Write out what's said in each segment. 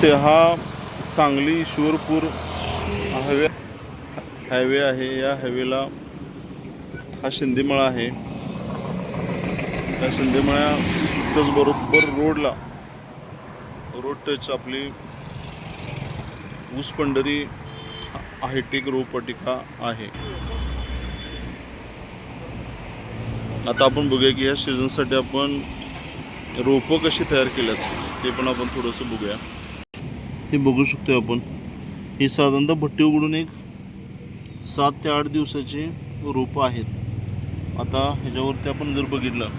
शकते हा सांगली शिवरपूर हायवे आहे. या हायवेला हा शिंदेमळा आहे. त्या शिंदेमळ्यातच बरोबर रोड टच आपली ऊस पंढरी हायटेक रोपवाटिका आहे. आता आपण बघूया की या सीझनसाठी आपण रोपं कशी तयार केल्यात ते पण आपण थोडंसं बघूया. हे बघू शकतो आपण, ही साधारणतः भट्टी उघडून एक 7 ते 8 दिवसाची रोपं आहेत. आता ह्याच्यावरती आपण जर बघितलं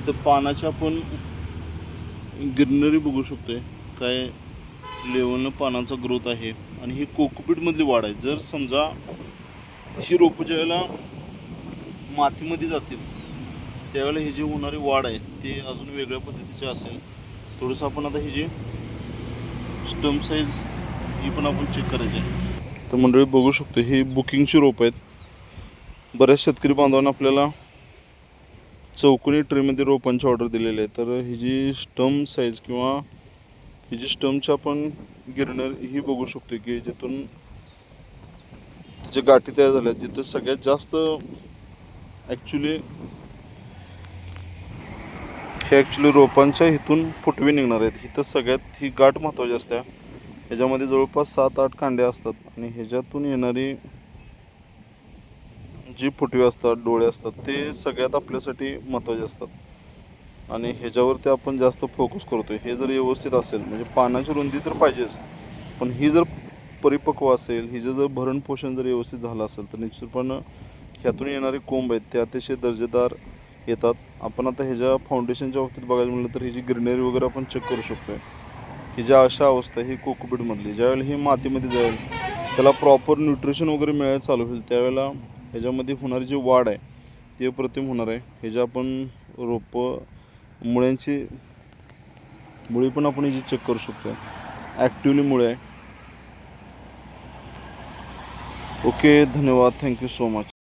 तर पानाची आपण ग्रीनरी बघू शकतोय, काय लेवलनं पानांचा ग्रोथ आहे. आणि ही कोकोपीटमधली वाढ आहे. जर समजा ही रोपं ज्यावेळेला मातीमध्ये जातील त्यावेळेला ही जी होणारी वाढ आहे ती अजून वेगळ्या पद्धतीची असेल. थोडंसं आपण आता ही जी स्टम साईज ही पण आपण चेक करायची आहे. तर मंडळी बघू शकतो, ही बुकिंगची रोपं आहेत. बऱ्याच शेतकरी बांधवांना आपल्याला चौकोनी ट्रेमध्ये रोपांची ऑर्डर दिलेली आहे. तर ही जी स्टम साईज किंवा ही जी स्टमची आपण गिरनर ही बघू शकतो की जिथून त्याच्या गाठी तयार झाल्या, जिथं सगळ्यात जास्त ॲक्च्युली रोपांच्या इथून फुटवे निघणार आहेत. इथं सगळ्यात ही गाठ महत्त्वाची असते. ह्याच्यामध्ये जवळपास 7-8 कांड्या असतात आणि ह्याच्यातून येणारी जी फुटवे असतात, डोळे असतात, ते सगळ्यात आपल्यासाठी महत्त्वाचे असतात. आणि ह्याच्यावरती आपण जास्त फोकस करतो. हे जर व्यवस्थित असेल म्हणजे पानाची रुंदी तर पाहिजेच, पण ही जर परिपक्व असेल, हिचं जर भरण पोषण जर व्यवस्थित झालं असेल तर निश्चितपणे ह्यातून येणारे कोंब आहेत ते अतिशय दर्जेदार येतात. आपण आता ह्याच्या फाउंडेशनच्या बाबतीत बघायला म्हणलं तर ह्याची ग्रीनरी वगैरे आपण चेक करू शकतो. ही जी अशा अवस्था ही कोकोपीटमधली ज्यावेळेला ही मातीमध्ये जाईल, त्याला प्रॉपर न्यूट्रिशन वगैरे मिळायला चालू होईल, त्यावेळेला ह्याच्यामध्ये होणारी जी वाढ आहे ती अप्रतिम होणार आहे. ह्याच्या आपण रोपं मुळी पण आपण ह्याची चेक करू शकतो. ॲक्टिवली मुळे आहे. ओके, धन्यवाद, थँक्यू सो मच.